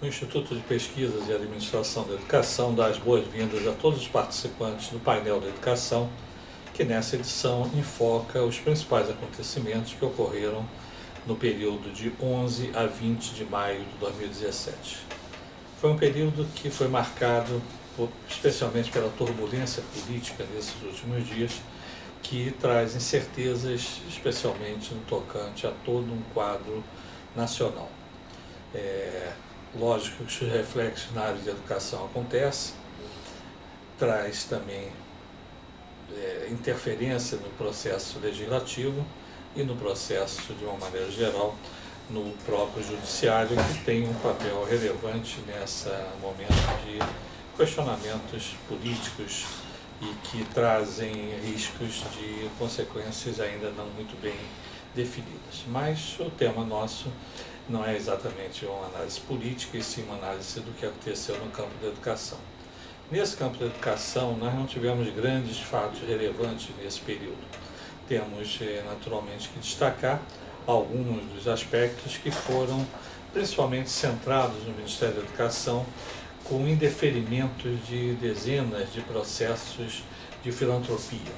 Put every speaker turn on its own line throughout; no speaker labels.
O Instituto de Pesquisas e Administração da Educação dá as boas-vindas a todos os participantes do painel da educação, que nessa edição enfoca os principais acontecimentos que ocorreram no período de 11 a 20 de maio de 2017. Foi um período que foi marcado especialmente pela turbulência política nesses últimos dias, que traz incertezas, especialmente no tocante a todo um quadro nacional. Lógico que os reflexos na área de educação acontecem, traz também interferência no processo legislativo e no processo, de uma maneira geral, no próprio judiciário, que tem um papel relevante nesse momento de questionamentos políticos e que trazem riscos de consequências ainda não muito bem definidas. Mas o tema nosso não é exatamente uma análise política, e sim uma análise do que aconteceu no campo da educação. Nesse campo da educação, nós não tivemos grandes fatos relevantes nesse período. Temos, naturalmente, que destacar alguns dos aspectos que foram principalmente centrados no Ministério da Educação, com indeferimentos de dezenas de processos de filantropia.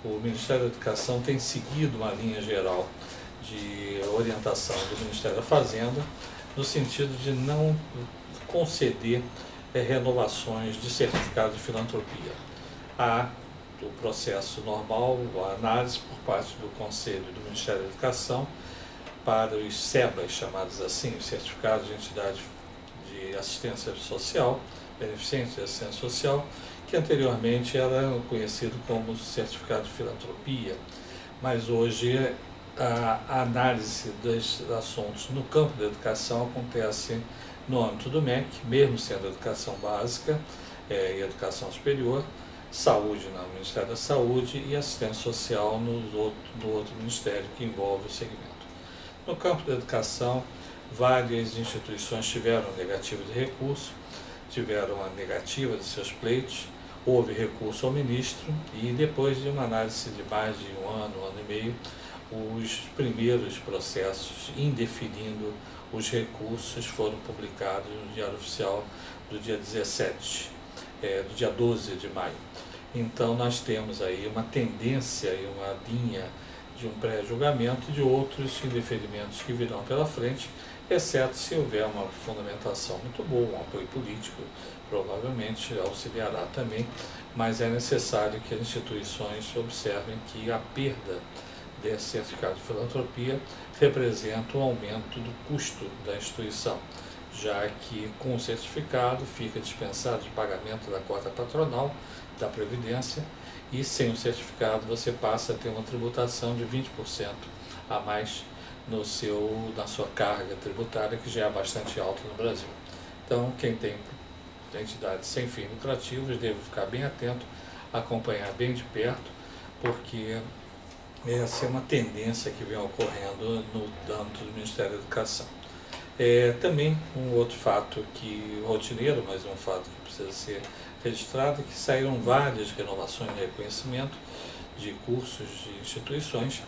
O Ministério da Educação tem seguido uma linha geral de orientação do Ministério da Fazenda, no sentido de não conceder renovações de certificado de filantropia. Há o processo normal, a análise por parte do Conselho do Ministério da Educação para os SEBAs, chamados assim, os certificados de entidade de assistência social, beneficente de assistência social, que anteriormente era conhecido como certificado de filantropia, mas hoje a análise dos assuntos no campo da educação acontece no âmbito do MEC, mesmo sendo educação básica e educação superior, saúde no Ministério da Saúde e assistência social no outro ministério que envolve o segmento. No campo da educação, várias instituições tiveram negativa de recurso, tiveram a negativa de seus pleitos, houve recurso ao ministro e depois de uma análise de mais de um ano e meio, os primeiros processos indefinindo os recursos foram publicados no Diário Oficial do dia 17, do dia 12 de maio. Então nós temos aí uma tendência e uma linha de um pré-julgamento e de outros indeferimentos que virão pela frente, exceto se houver uma fundamentação muito boa, um apoio político, provavelmente auxiliará também, mas é necessário que as instituições observem que a perda desse certificado de filantropia representa um aumento do custo da instituição, já que com o certificado fica dispensado de pagamento da cota patronal, da Previdência, e sem o certificado você passa a ter uma tributação de 20% a mais na sua carga tributária, que já é bastante alta no Brasil. Então, quem tem entidades sem fins lucrativos deve ficar bem atento, acompanhar bem de perto, porque essa é uma tendência que vem ocorrendo no âmbito do Ministério da Educação. Também um outro fato rotineiro, mas um fato que precisa ser registrado, é que saíram várias renovações de reconhecimento de cursos de instituições,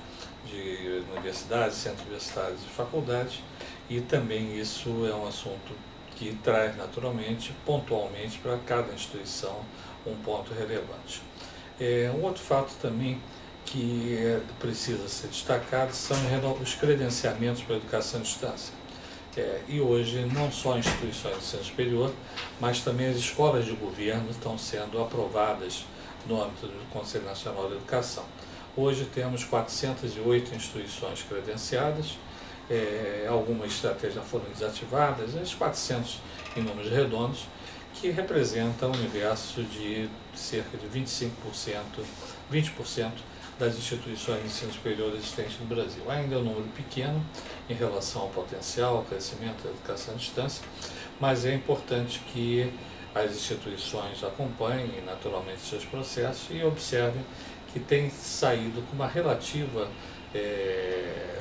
de universidades, centros universitários e faculdades, e também isso é um assunto que traz naturalmente, pontualmente, para cada instituição um ponto relevante. Um outro fato também que precisa ser destacado são os credenciamentos para a educação à distância. E hoje não só instituições de ensino superior, mas também as escolas de governo estão sendo aprovadas no âmbito do Conselho Nacional de Educação. Hoje temos 408 instituições credenciadas, algumas estratégias foram desativadas, as 400 em números redondos, que representa um universo de cerca de 20% das instituições de ensino superior existentes no Brasil. Ainda é um número pequeno em relação ao potencial, ao crescimento da educação à distância, mas é importante que as instituições acompanhem naturalmente seus processos e observem que tem saído com uma relativa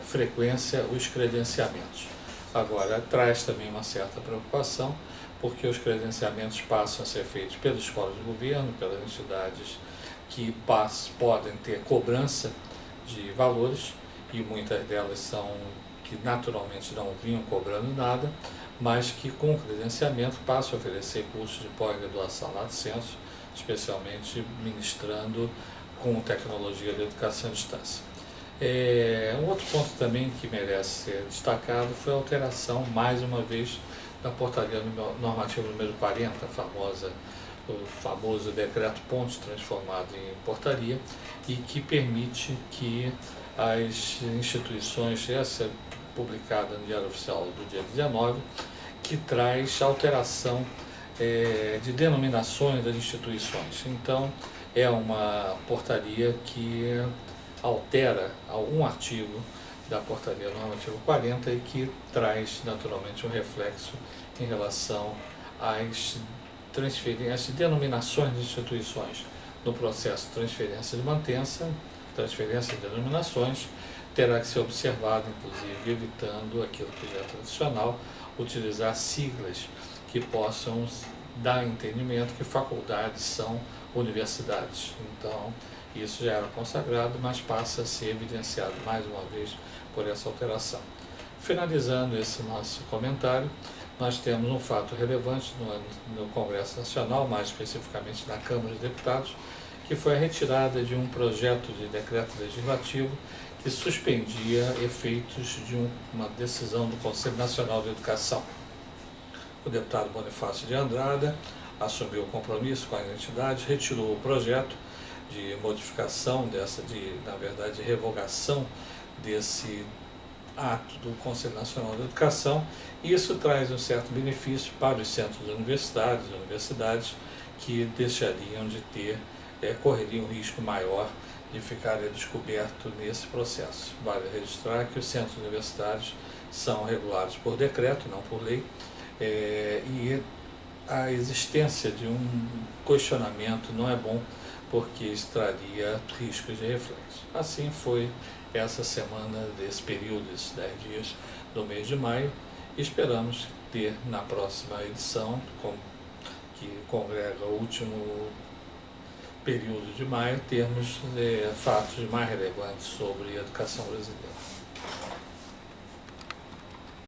frequência os credenciamentos. Agora, traz também uma certa preocupação, porque os credenciamentos passam a ser feitos pelas escolas de governo, pelas entidades que podem ter cobrança de valores, e muitas delas que naturalmente não vinham cobrando nada, mas que com credenciamento passam a oferecer cursos de pós-graduação lato sensu, especialmente ministrando com tecnologia de educação à distância. Um outro ponto também que merece ser destacado foi a alteração, mais uma vez, da portaria normativa número 40, o famoso decreto Pontes transformado em portaria, e que permite que as instituições, essa é publicada no Diário Oficial do dia 19, que traz alteração de denominações das instituições. Então, é uma portaria que altera um artigo da portaria normativa 40 e que traz naturalmente um reflexo em relação às denominações de instituições. No processo de transferência de mantença, transferência de denominações, terá que ser observado, inclusive, evitando aquilo que já é tradicional, utilizar siglas que possam dar entendimento que faculdades são universidades. Então, isso já era consagrado, mas passa a ser evidenciado mais uma vez por essa alteração. Finalizando esse nosso comentário, nós temos um fato relevante no Congresso Nacional, mais especificamente na Câmara dos Deputados, que foi a retirada de um projeto de decreto legislativo que suspendia efeitos de uma decisão do Conselho Nacional de Educação. O deputado Bonifácio de Andrada assumiu o compromisso com a entidade, retirou o projeto de modificação de revogação desse ato do Conselho Nacional de Educação, e isso traz um certo benefício para os centros universitários e universidades que deixariam de correriam um risco maior de ficarem descobertos nesse processo. Vale registrar que os centros universitários são regulados por decreto, não por lei, e a existência de um questionamento não é bom, porque isso traria riscos de reflexo. Assim foi essa semana, desse período, esses 10 dias do mês de maio, e esperamos ter na próxima edição, que congrega o último período de maio, termos fatos mais relevantes sobre a educação brasileira.